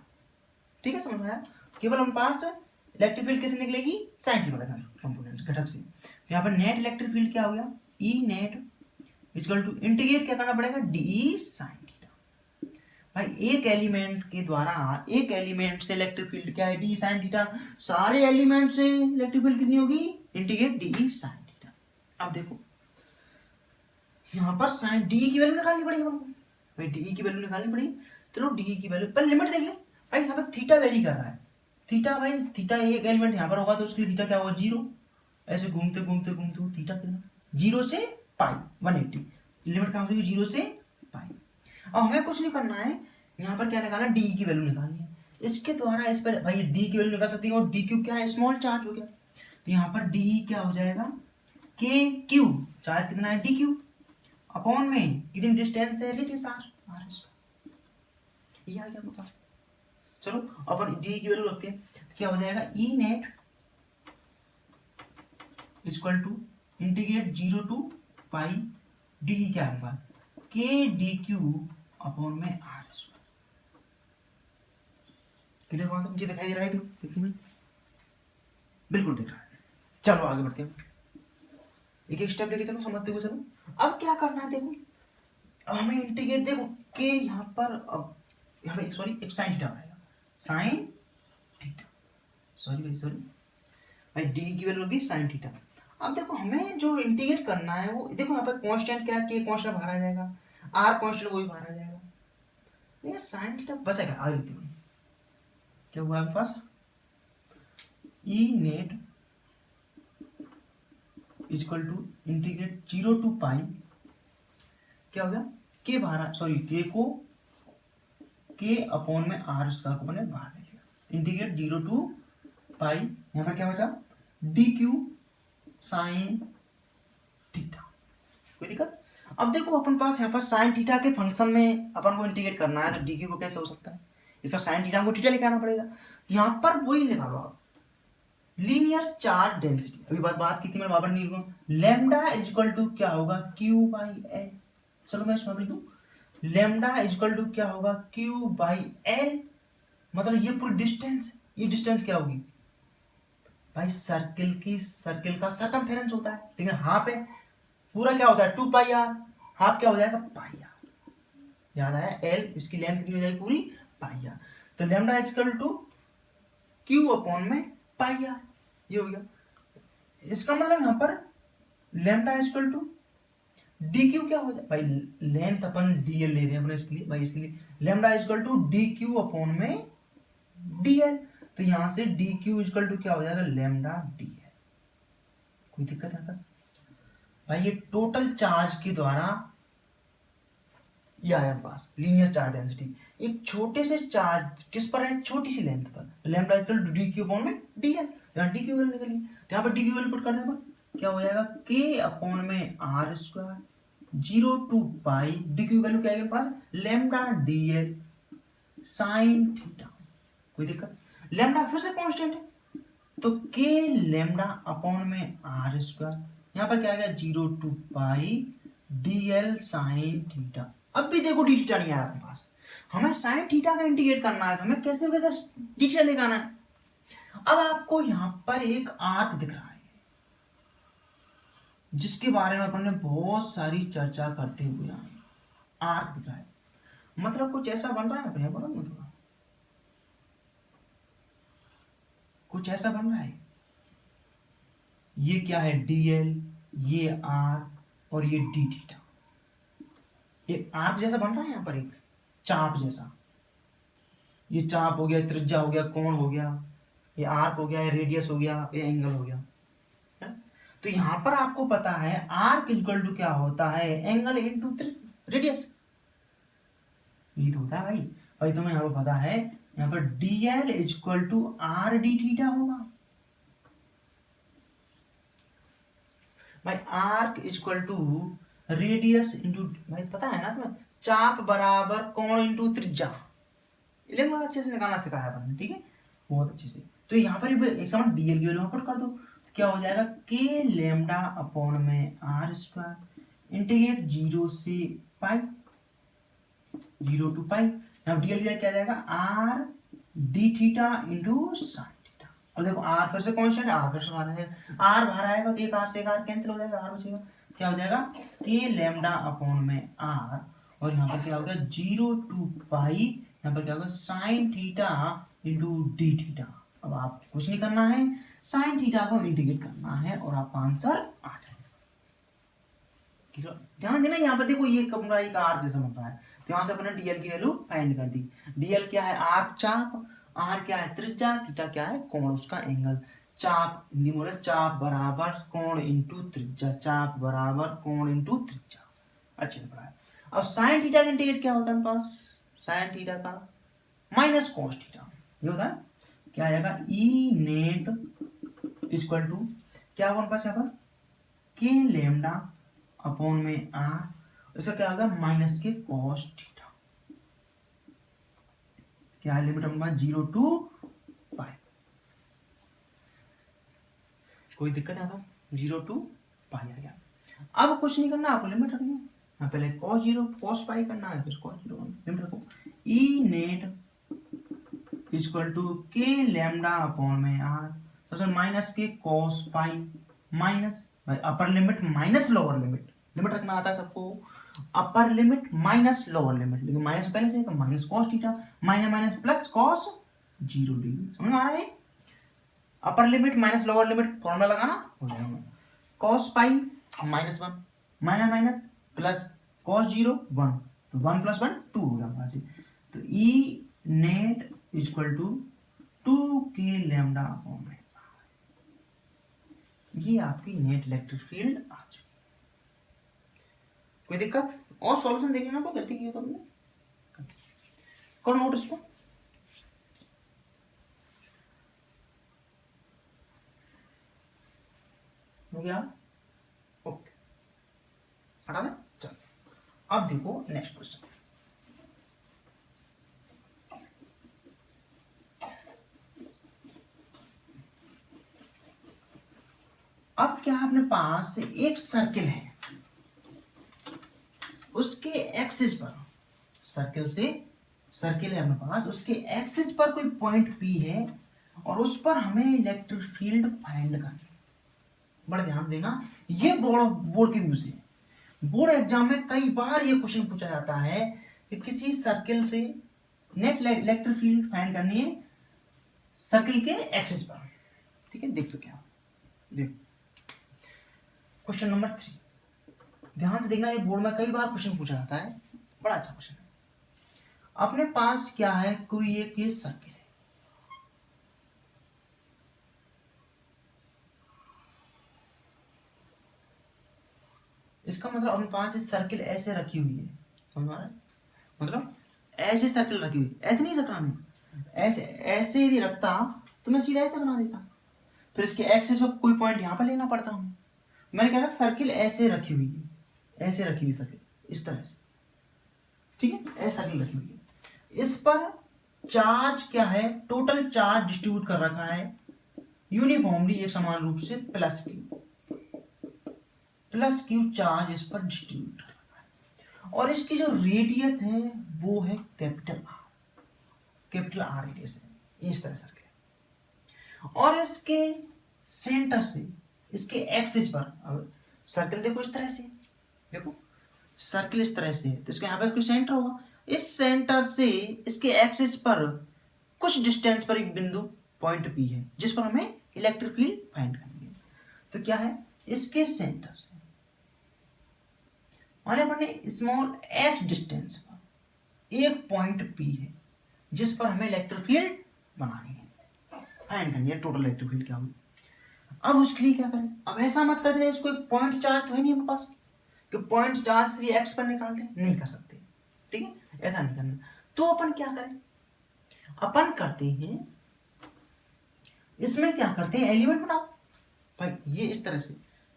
ठीक है, समझ में आया। केवल हम पास इलेक्ट्रिक फील्ड कैसे निकलेगी, साइन थीटा वाला कंपोनेंट घटक से। तो यहाँ पर नेट इलेक्ट्रिक फील्ड क्या हो गया, ई नेट इक्वल टू इंटीग्रेट क्या करना पड़ेगा, डी साइन थीटा। भाई एक एलिमेंट के द्वारा एक एलिमेंट से इलेक्ट्रिक फील्ड क्या है, डी साइन थीटा, सारे एलिमेंट से इलेक्ट्रिक फील्ड कितनी होगी, इंटीग्रेट डी साइन थीटा। अब देखो यहाँ पर साइन डी की वैल्यू निकालनी पड़ेगी हमको, भाई डी की वैल्यू निकालनी पड़ेगी। चलो डी की वैल्यू पर लिमिट देख ले भाई, यहाँ पर थीटा वेरी कर रहा है, थीटा भाई थीटा एक एलिमेंट यहाँ पर होगा तो उसके लिए थीटा क्या होगा, 0, ऐसे घूमते घूमते घूमते थीटा कितना 0 से पाई 180, लिमिट कहाँ होगी 0 से पाई। अब हमें कुछ नहीं करना है, यहाँ पर क्या निकालना, डी की वैल्यू निकालनी है, इसके द्वारा इस पर भाई डी की वैल्यू निकाल सकती है, और डी क्यू क्या है, स्मॉल चार्ज हो गया, तो यहाँ पर डी क्या हो जाएगा, के क्यू, चार्ज कितना है डी क्यू, अपॉन में कितनी डिस्टेंस है, रेडियस आर, ये आ गया बता। चलो अपन डी की वैल्यू रखते हैं, क्या हो जाएगा, E net equal to integrate 0 to pi D क्या होगा, के डी क्यू अपॉन में आर स्क्वायर। क्लियर हुआ, मुझे दिखाई दे रहा है, देखिए बिल्कुल दिख रहा है। चलो आगे बढ़ते हैं, एक एक स्टेप लेके चलो, समझते हुए चलो। अब क्या करना है देखो, अब हमें इंटीग्रेट देखो के यहाँ पर, अब यहाँ पे सॉरी एक साइन थीटा आएगा, साइन थीटा, सॉरी भाई डी की वैल्यू होगी साइन थीटा। अब देखो हमें जो इंटीग्रेट करना है वो देखो यहाँ पर कांस्टेंट क्या, के कांस्टेंट बाहर आ जाएगा, आर कांस्टेंट वही बाहर आ जाएगा, ये साइन थीटा बचेगा। आगे देखो क्या हुआ आपके पास, E net equal to integrate 0 to pi क्या हो गया, के बाहर सॉरी के को के अपॉन में आर स्क्वायर को मैंने बाहर ले लिया, इंटीग्रेट 0 टू पाई, यहाँ पर क्या बचा, डी क्यू साइन थीटा, कोई दिक्कत। अब देखो अपन पास यहाँ पर साइन थीटा के फंक्शन में अपन को इंटीग्रेट करना है, तो डी क्यू को कैसे हो सकता है, इसका साइन थीटा को थीटा लेके आना पड़ेगा, यहाँ पर वही निकालो आप, लीनियर चार्ज डेंसिटी, अभी बात की थी मैं, बाबर नहीं लूँ, लैम्डा इक्वल टू क्या होगा, क्यू बाई एल, चलो मैं इसमें लिख दूँ, लैम्डा इक्वल टू क्या होगा, क्यू बाई एल, मतलब ये पूरी डिस्टेंस, ये डिस्टेंस क्या होगी भाई, सर्किल का सर्कमफेरेंस होता है, लेकिन हाफ है, पूरा क्या होता है 2 पाई आर, हाफ क्या हो जाएगा पाई आर, याद आया, एल इसकी लेंथ कितनी हो जाएगी पूरी पाई आर, तो lambda equal to q upon में पाई आर, ये हो गया। इसका मतलब यहाँ पर lambda equal to d q क्या हो जाए भाई, लेंथ अपन डी एल ले रहे हैं अपने, इसके लिए भाई, इसके लिए lambda equal to d Q upon में डी एल, तो यहाँ से डी क्यू इक्वल टू क्या हो जाएगा, लैम्डा डी एल, कोई दिक्कत है भाई, ये टोटल चार्ज के द्वारा ये आया पास लीनियर चार्ज डेंसिटी, एक छोटे से चार्ज किस पर है, छोटी सी लेंथ पर, lambda equal to d Q upon में डी एल, यहाँ डी क्यू वैल्यू निकली, तो यहाँ पर डी क्यू वैल्यू पुट करने पर क्या हो जाएगा, के अपॉन में R square 0 to pi, D Q value क्या है पास, lambda D L sine theta, कोई दिक्कत। लैम्डा फिर से कांस्टेंट है, तो के लैम्डा अपॉन में आर स्क्वायर, यहाँ पर क्या आ गया 0 to pi D L sine theta. अब भी देखो डी थीटा नहीं आया अपने पास, हमें साइन थीटा का इंटीग्रेट करना है, तो हमें कैसे डी थीटा लेकर आना है। अब आपको यहाँ पर एक आर्क दिख रहा है, जिसके बारे में अपन ने बहुत सारी चर्चा करते हुए आए, आर्क दिख रहा है, मतलब कुछ ऐसा बन रहा है अपने बोलो थोड़ा, कुछ ऐसा बन रहा है, ये क्या है डी एल, ये आर और ये डी थीटा, एक आर्क जैसा बन रहा है यहाँ पर, एक चाप जैसा, ये चाप हो गया, त्रिज्या हो गया, कोण हो गया, ये आर्क हो गया, ये रेडियस हो गया, ये एंगल हो गया। तो यहाँ पर आपको पता है आर्क इक्वल टू क्या होता है, एंगल इनटू रेडियस, ये तो होता है भाई, भाई तुम्हें यहाँ पर पता है, यहाँ पर d l equal to r d theta होगा भाई, arc equal to radius into, भाई पता है ना तुम्हें, चाप बराबर कोण इंटू त्रिज्या, इलेक्ट्रिक अच्छे से निकालना सिखाया अपन, ठीक है, बहुत अच्छे से। तो यहाँ पर एक समान डीएल की वैल्यू पुट कर दो, तो क्या हो जाएगा के लेमडा अपॉन में आर स्क्वायर इंटीग्रेट 0 से पाई, 0 टू पाई, यहाँ डीएल दिया क्या जाएगा are d theta into sine theta. अब देखो आर फिर से कॉन्स्टेंट है, आर फिर से बाहर आएगा, आर बाहर आएगा तो एक आर से एक आर कैंसिल हो जाएगा, आर बचेगा, क्या हो जाएगा के लेमडा अपॉन में आर, और यहाँ पर क्या होगा 0 टू पाई, यहाँ पर क्या होगा sine theta into D theta. अब आप कुछ नहीं करना है, साइन थीटा को इंटीग्रेट करना है और आपका आंसर आ जाएगा। ध्यान देना यहाँ पर देखो ये कमरा एक आर जैसा बन रहा है, तो यहाँ से अपने डीएल की वैल्यू फाइंड कर दी। डीएल क्या है आर चाप, आर क्या है त्रिज्या, थीटा क्या है कोण उसका एंगल। चाप हिंदी में बोले चाप बराबर कोण इंटू त्रिज्या, चाप बराबर कोण इंटू त्रिज्या, अच्छे से पढ़ा है। अब साइन थीटा का इंटीग्रेट क्या होता है हमारे पास, साइन थीटा का माइनस कॉस थीटा, ये होता है क्या आएगा ई नेट इक्वल टू क्या होगा हमारे पास यहाँ पर के लेमडा अपॉन में आर, इसका क्या होगा माइनस के कॉस थीटा, क्या है लिमिट हमारे 0 टू पाई, कोई दिक्कत है, 0 टू पाई आ गया। अब कुछ नहीं करना, आपको लिमिट रखनी है, पहले cos 0 cos पाई करना है, फिर cos 0 लिमिट रखो, ई net equal to K lambda upon में आर, तो माइनस के cos pi minus upper limit minus lower limit, limit रखना आता है सबको, upper limit minus lower limit, लेकिन माइनस पहले से तो minus cos theta minus minus plus cos 0 degree, समझ में आ रहा है, upper limit minus lower limit formula लगाना हो जाएगा, cos pi minus 1 minus minus plus cos 0 1, तो 1 प्लस 1 2 हो जाएगा, तो ई नेट इक्वल टू 2 के लेमडा अपॉन में, ये आपकी नेट इलेक्ट्रिक फील्ड आ चुकी। कोई दिक्कत और सॉल्यूशन देखिए ना, कोई गलती की है तो हमने करो नोट इसको, हो गया ओके, हटा दें। चलो अब देखो नेक्स्ट क्वेश्चन, अब क्या अपने पास एक सर्किल है, उसके एक्सिस पर, सर्किल है अपने पास, उसके एक्सिस पर कोई पॉइंट पी है और उस पर हमें इलेक्ट्रिक फील्ड फाइंड करनी है। बड़ा ध्यान देना, ये बोर्ड के व्यू से, बोर्ड एग्जाम में कई बार ये क्वेश्चन पूछा जाता है कि किसी सर्किल से नेट इलेक्ट्रिक फील्ड फाइंड करनी है सर्किल के एक्सिस पर, ठीक है। देखो क्या, देखो क्वेश्चन नंबर 3, ध्यान से देखना, ये बोर्ड में कई बार क्वेश्चन पूछा जाता है, बड़ा अच्छा क्वेश्चन है। अपने पास क्या है, कोई एक ये सर्किल है, इसका मतलब अपने पास इस सर्किल ऐसे रखी हुई है, समझ आ रहा है, मतलब ऐसे सर्किल रखी हुई, ऐसे नहीं रखना मैं, ऐसे यदि रखता तो मैं सीधा ऐसे बना देता, फिर इसके एक्सिस पर कोई पॉइंट यहाँ पर लेना पड़ता हूँ। मैंने कहा सर्किल ऐसे रखी हुई है, ऐसे रखी हुई सर्किल इस तरह से, ठीक है, ऐसे सर्किल रखी हुई है, इस पर चार्ज क्या है, टोटल चार्ज डिस्ट्रीब्यूट कर रखा है यूनिफॉर्मली एक समान रूप से प्लस क्यू चार्ज इस पर डिस्ट्रीब्यूट कर रखा है, और इसकी जो रेडियस है वो है कैपिटल आर रेडियस है, इस तरह सर्किल है, और इसके सेंटर से इसके एक्सिस पर, अब सर्किल देखो इस तरह से, देखो सर्किल इस तरह से, तो इसके यहाँ पे कोई सेंटर होगा, इस सेंटर से इसके एक्सिस पर कुछ डिस्टेंस पर एक बिंदु पॉइंट पी है जिस पर हमें इलेक्ट्रिक फील्ड फाइंड करनी है। तो क्या है, इसके सेंटर से माने अपने स्मॉल एक्स डिस्टेंस पर एक पॉइंट पी है जिस पर हमें इलेक्ट्रिक फील्ड बनानी है, फाइंड करनी है टोटल इलेक्ट्रिक फील्ड क्या होगी। अब उसके लिए क्या करें, अब ऐसा मत करना, इसको एक पॉइंट चार्ज तो है नहीं हमारे पास कि पॉइंट चार्ज से एक्स पर निकाल दें, नहीं कर सकते, ठीक है, ऐसा नहीं करना। तो अपन क्या करें, अपन करते हैं इसमें क्या करते हैं, एलिमेंट बनाओ भाई, ये इस तरह से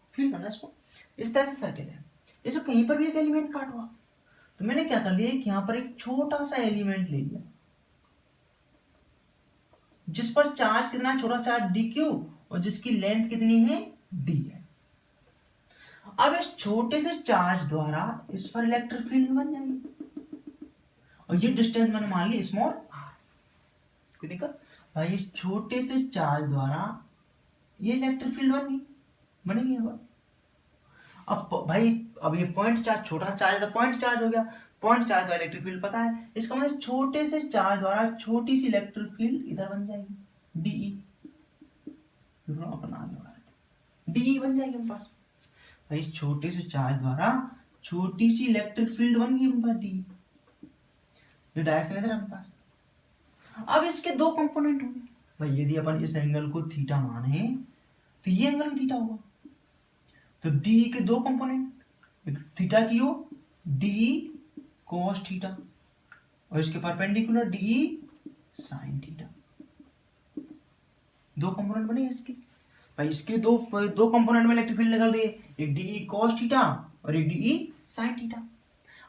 फील करना, इसको इस तरह से सर्किल है, इसको कहीं पर भी एक एलिमेंट काटो, तो मैंने क्या कर लिया कि यहाँ पर एक छोटा सा एलिमेंट ले लिया जिस पर चार्ज कितना छोटा चार्ज डी क्यू और जिसकी लेंथ कितनी है डी है। अब इस छोटे से चार्ज द्वारा इस पर इलेक्ट्रिक फील्ड बन जाएगी और ये डिस्टेंस मैंने मान ली स्मॉल आर। कोई दिक्कत भाई? इस छोटे से चार्ज द्वारा ये इलेक्ट्रिक फील्ड बनेगी। अब भाई अब ये पॉइंट चार्ज, छोटा चार्ज था पॉइंट चार्ज हो गया, पॉइंट चार्ज द्वारा इलेक्ट्रिक फील्ड पता है, इसका मतलब छोटे से चार्ज द्वारा छोटी सी इलेक्ट्रिक फील्ड इधर बन जाएगी डीई, अपना डीई बन जाएगी हमारे पास। भाई छोटे से चार्ज द्वारा छोटी सी इलेक्ट्रिक फील्ड बन गई हमारे पास डीई, जो डायरेक्शन इधर हमारे पास। अब इसके दो कंपोनेंट होंगे भाई, यदि अपन इस एंगल को थीटा माने तो ये एंगल भी थीटा होगा। तो डी के दो कंपोनेंट, थीटा की हो डी cos थीटा और इसके परपेंडिकुलर डी sin थीटा, दो कंपोनेंट बने इसके। भाई इसके दो कंपोनेंट में इलेक्ट्रिक फील्ड निकल रही है, एक डी cos थीटा और एक डी sin थीटा।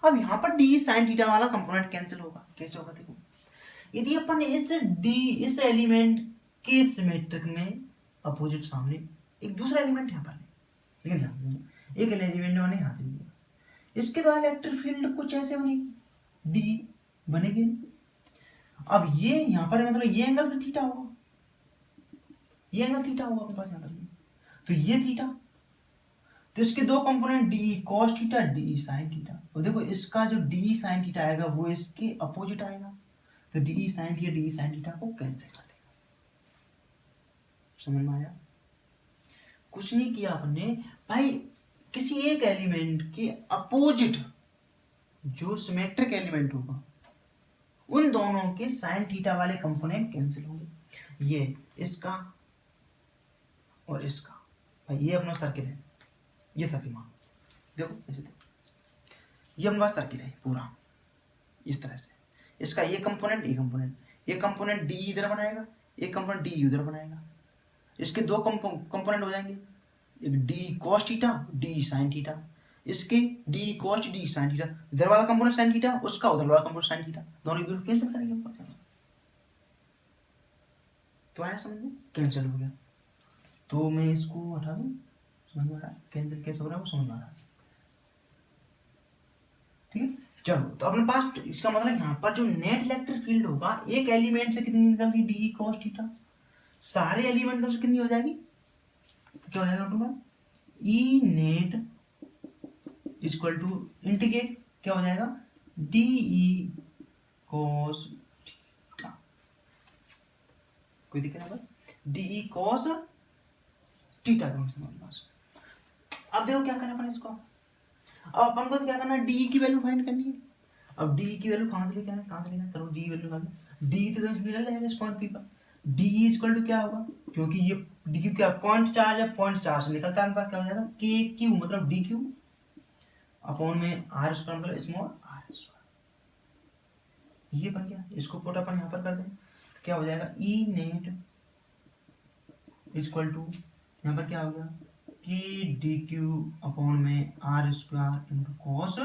अब यहाँ पर डी sin थीटा वाला कंपोनेंट कैंसिल होगा। कैसे होगा देखो, यदि अपन इस एलिमेंट के सिमेट्रिक में अपोजिट सामने एक दूसरा एलिमेंट यहाँ पर, लेकिन एक एलिमेंट मैंने यहाँ लिया, इसके द्वारा इलेक्ट्रिक फील्ड कुछ ऐसे बनेगी डी बनेगी। अब ये यहाँ पर मतलब ये एंगल भी थीटा होगा, ये एंगल थीटा होगा अपने पास यहाँ पर, तो ये थीटा, तो इसके दो component D cos theta D sin theta. और देखो इसका जो डी sin थीटा आएगा वो इसके अपोजिट आएगा, तो डी sin थीटा को कैंसिल कर देगा। समझ में आया? कुछ नहीं किया आपने भाई, किसी एक एलिमेंट के अपोजिट जो सिमेट्रिक एलिमेंट होगा उन दोनों के साइन थीटा वाले कंपोनेंट कैंसिल होंगे। ये इसका और इसका, भाई ये अपना सर्किल है, ये सर्किल मान देखो ऐसे देखो, ये अपने पास सर्किल है पूरा इस तरह से, इसका ये कंपोनेंट ये कंपोनेंट डी इधर बनाएगा, एक कंपोनेंट डी उधर बनाएगा, इसके दो कंपोनेंट हो जाएंगे, एक D cos theta D sin theta, इसके D cos D sin theta, इधर वाला कंपोनेंट sin थीटा, उसका उधर वाला कंपोनेंट sin थीटा, दोनों इधर कैंसिल करेंगे। तो आया समझ में? कैंसिल हो गया। तो मैं इसको हटा दूं, समझ में आ रहा है कैंसिल कैसे हो रहा है, वो समझ में आ रहा है। ठीक है, चलो तो अपने पास इसका मतलब यहाँ पर जो नेट इलेक्ट्रिक फील्ड होगा एक एलिमेंट से कितनी निकलती डी cos थीटा, सारे एलिमेंटों से कितनी हो जाएगी, क्या हो जाएगा E net equal to integrate क्या हो जाएगा डी ई cos थीटा। कोई दिक्कत है? D E cos theta. अब देखो क्या करना अपन इसको, अब अपन को क्या करना है, डी की वैल्यू फाइंड करनी है। अब डी की वैल्यू कहाँ से लेके आए, चलो डी वैल्यू निकालो, डी तो मिल जाएगा इस पॉइंट पी पर, डी इक्वल टू क्या होगा, क्योंकि ये डी क्यू क्या पॉइंट चार्ज है, पॉइंट चार्ज से निकलता है, क्या हो जाएगा के क्यू मतलब डी क्यू अपॉन में आर स्क्वायर मतलब स्मॉल आर स्क्वायर, ये बन गया। इसको पुट अपन यहाँ पर कर दें तो क्या हो जाएगा ई नेट इक्वल टू यहाँ पर क्या हो गया के डी क्यू अपॉन में आर स्क्वायर इंटू कॉस।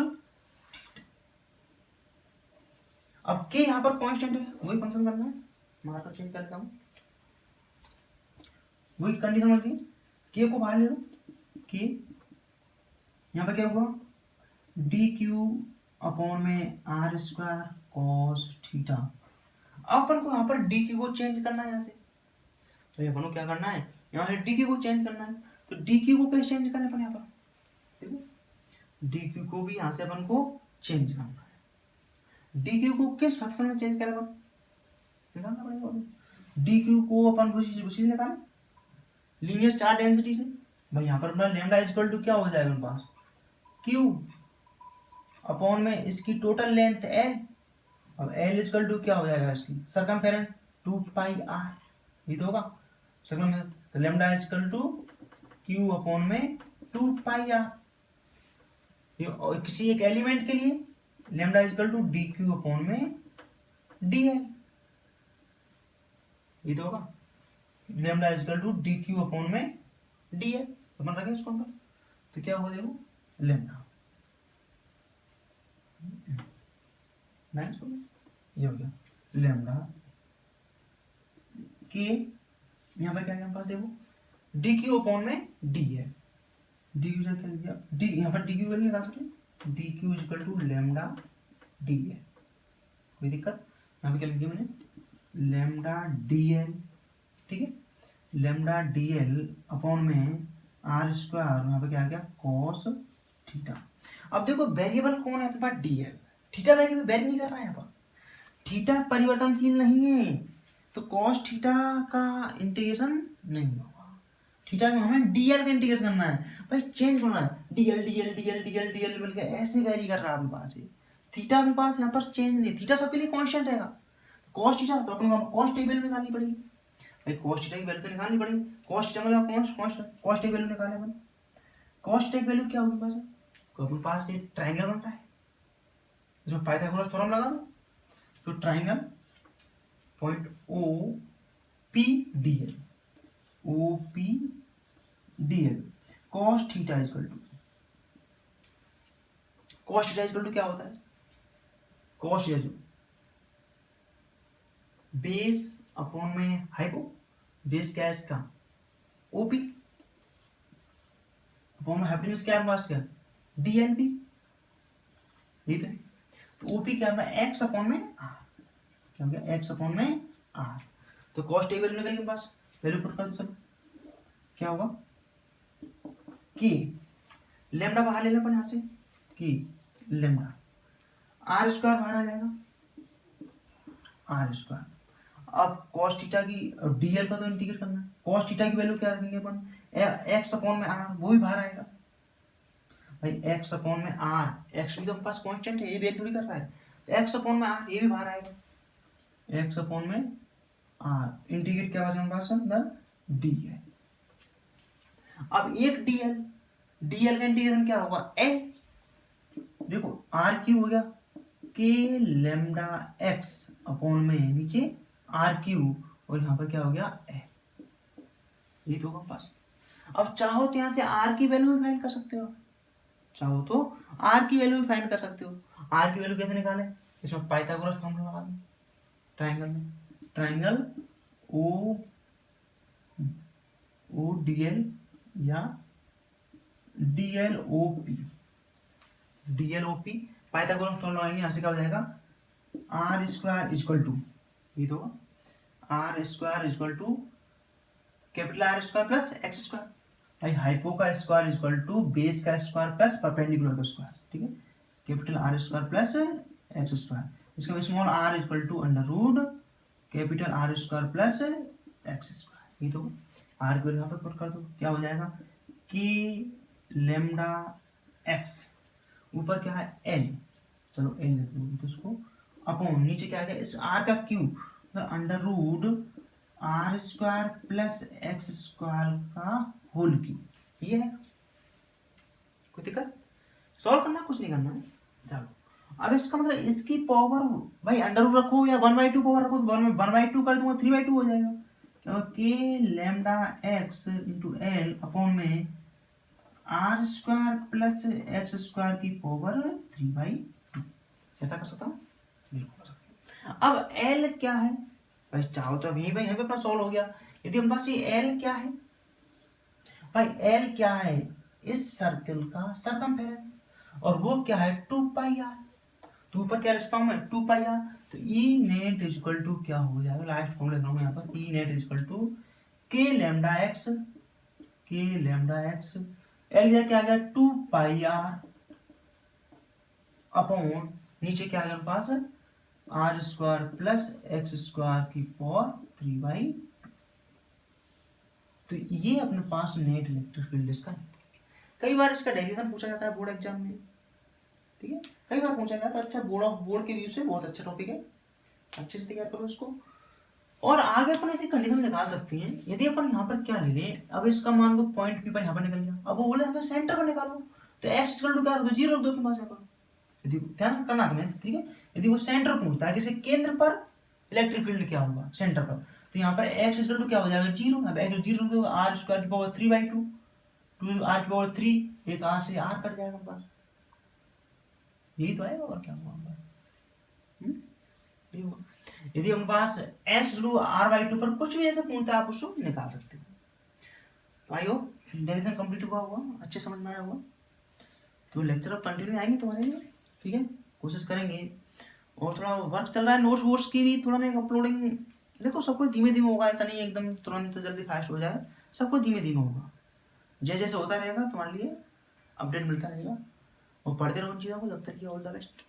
अब के यहाँ पर कांस्टेंट है, वही फंक्शन करना है, मार्कर चेंज करता हूँ, वही कंडीशन होती है, के को बाहर ले लो, के यहाँ पर क्या होगा डी क्यू अपॉन में आर स्क्वायर कॉस थीटा। अब अपन को यहाँ पर डी क्यू को चेंज करना है यहाँ से, तो अपन को क्या करना है यहाँ से डी क्यू को चेंज करना है, तो डी क्यू को कैसे चेंज करना है अपन यहाँ पर, देखो डी क्यू को भी यहाँ से अपन को चेंज करना है। डी क्यू को किस फंक्शन में चेंज करेगा, निकालना पड़ेगा। डी क्यू को अपन उसी निकालें लीनियर चार्ज डेंसिटी से, भाई यहाँ पर अपना लैम्डा इक्वल टू क्या हो जाएगा मेरे पास क्यू अपॉन में इसकी टोटल लेंथ एल, अब एल इक्वल टू क्या हो जाएगा इसकी सरकमफेरेंस 2 पाई आर, ये तो होगा सरकमफेरेंस, तो lambda equal to q upon में 2 पाई आर। और किसी एक एलिमेंट के लिए lambda equal to d Q upon में डी एल, ये तो होगा lambda equal to d Q upon में डी एल, अपन रखें इसको, तो क्या होगा देखो लैम्डा माइनस हो गया, ये हो गया लेमडा के, यहाँ पर क्या है पास देखो डी क्यू अपॉन में डी है, डी क्यू क्या लिख दिया डी, यहाँ पर डी क्यू वैल्यू निकाल सकते, d q equal to lambda d है, कोई दिक्कत, यहाँ पे क्या लिख दिया मैंने लेमडा डी एल, ठीक है, लेमडा डी एल अपॉन में आर स्क्वायर, यहाँ पे क्या आ गया कॉस थीटा। अब देखो वेरिएबल कौन है अपने पास D L, theta variable vary नहीं कर रहा है यहाँ पर, थीटा परिवर्तनशील नहीं है, तो कॉस थीटा का इंटीग्रेशन नहीं होगा, थीटा में हमें डीएल का इंटीग्रेशन करना है भाई, चेंज होना है, DL DL DL DL DL मिल गया, ऐसे वैरी कर रहा है अपने पास, थीटा अपने पास यहाँ पर चेंज नहीं, थीटा सबके लिए कांस्टेंट रहेगा, कॉस थीटा तो अपन को कॉस की वैल्यू निकालनी पड़ेगी भाई, कॉस थीटा की वैल्यू तो निकालनी पड़ेगी, कॉस थीटा मतलब कॉस की वैल्यू निकाले अपन, कॉस थीटा की वैल्यू क्या होगी पास, तो अपने पास ये ट्रायंगल बनता है, इसमें पाइथागोरस थ्योरम लगा दो, तो triangle point O P D L, O P D L, cos theta equal to, cos theta equal to क्या होता है, कॉस थीटा जो बेस अपॉन में हाइपो, बेस क्या है इसका ओपी अपॉन में हाइपोटेन्यूज क्या है पास क्या डीएलपी, ठीक है, तो ओपी क्या है एक्स अपॉन में आर, क्या हो गया एक्स अपॉन में आर, तो कॉस टी वैल्यू निकलेगी पास, वैल्यू पुट कर दो, चलो क्या होगा कि लेमडा बाहर ले लें अपन यहाँ से, कि लेमडा आर स्क्वायर बाहर आ जाएगा, आर स्क्वायर, अब कॉस थीटा की डीएल का तो इंटीग्रेट करना है, कॉस थीटा की वैल्यू क्या रखेंगे अपन एक्स अपॉन में आर, वो भी बाहर आएगा भाई, एक्स अपॉन में आर, एक्स भी तो पास कांस्टेंट है, ये भी थोड़ी कर रहा है, एक्स अपॉन में आर ये भी बाहर आएगा, एक्स अपॉन में आर इंटीग्रेट क्या होगा पास डी है, अब एक डीएल, डीएल का इंटीग्रेशन क्या होगा एल, देखो आर क्यू हो गया के लेमडा एक्स अपॉन में नीचे आर क्यू, और यहाँ पर क्या हो गया ए, ये तो होगा पास। अब चाहो तो यहाँ से आर की वैल्यू भी फाइंड कर सकते हो, चाहो तो आर की वैल्यू भी फाइंड कर सकते हो, आर की वैल्यू कैसे निकालें, इसमें पाइथागोरस फॉर्मूला लगा दें, ट्रायंगल में triangle O O D L या D L O P, D L O P Pythagoras formula लगाएंगे, यहाँ से क्या हो जाएगा आर स्क्वायर इक्वल टू, ये तो R square equal to capital R square plus x square, भाई हाइपो का स्क्वायर इक्वल टू बेस का स्क्वायर प्लस परपेंडिकुलर का स्क्वायर, ठीक है, capital R square plus x square, इसका small R equal to under root capital R square plus x square, ये तो are को यहाँ पर पुट कर दो, क्या हो जाएगा कि लेमडा एक्स, ऊपर क्या है एल, चलो एल लिख दो तो उसको, अपॉन नीचे क्या है इस आर का q, under root r square plus x square का होल क्यू, ये है, कोई दिक्कत, सॉल्व करना कुछ नहीं करना है, चलो अब इसका मतलब इसकी पावर भाई अंडर रूट रखो या 1/2 पावर रखो, 1/2 कर दूंगा 3/2 हो जाएगा, क्योंकि lambda X into L upon में R square plus x square की पावर 3/2, ऐसा कर सकता हूँ बिल्कुल। अब एल क्या है भाई, चाहो तो अभी भाई यहाँ पे अपना सॉल्व हो गया, यदि हम पास ये एल क्या है भाई, एल क्या है इस सर्कल का सरकमफेरेंस, और वो क्या है 2πr, तो ऊपर क्या लिखता हूँ मैं 2πr, तो ई नेट इक्वल टू क्या हो जाएगा, लास्ट फॉर्मूला लिख रहा हूँ यहाँ पर, E net equal to K lambda X, K lambda X, L क्या आ गया 2πr अपॉन नीचे क्या आ गया पास R square plus x square की पावर 3/2, तो ये अपने पास नेट इलेक्ट्रिक फील्ड इसका, कई बार इसका डेरिवेशन पूछा जाता है बोर्ड एग्जाम में, ठीक है, कई बार पूछा जाता है, अच्छा बोर्ड के व्यू से बहुत अच्छा टॉपिक है, अच्छे से तैयार करो इसको, और आगे अपन ऐसी कंडीशन निकाल सकते हैं, यदि अपन यहाँ पर क्या ले लें, अब इसका मान लो पॉइंट पी पर यहाँ पर निकल गया, अब वो बोले हमें सेंटर पर निकालो, तो एक्स इक्वल टू क्या रख दो 0 रख दो अपने पास यहाँ पर, यदि ध्यान करना तुम्हें, ठीक है, यदि वो सेंटर पूछता है किसी केंद्र पर इलेक्ट्रिक फील्ड क्या होगा सेंटर पर, तो यहाँ पर एक्स इक्वल टू क्या हो जाएगा 0, अब एक्स 0 तो आर स्क्वायर की पावर 3/2, 2 आर की पावर 3, एक आर से आर कट जाएगा पास, यही तो है, और क्या हुआ हमारा? यही हुआ। यदि हम पास x रू r/2 पर कुछ भी ऐसे पूछता है, आप उसको निकाल सकते हो। तो आई होप डेरिवेशन कंप्लीट हुआ होगा, अच्छे समझ में आया होगा। तो लेक्चर अब कंटिन्यू आएंगे तुम्हारे लिए, ठीक है, कोशिश करेंगे। और थोड़ा वर्क चल रहा है नोट्स वोट्स की भी, थोड़ा नहीं अपलोडिंग, देखो सब कुछ धीमे धीमे होगा, ऐसा नहीं है एकदम तुरंत जल्दी फास्ट हो जाए, सब कुछ धीमे धीमे होगा। जैसे जैसे होता रहेगा तुम्हारे लिए अपडेट मिलता रहेगा, और पढ़ते रहो उन चीज़ों को। जब तक कि ऑल द बेस्ट।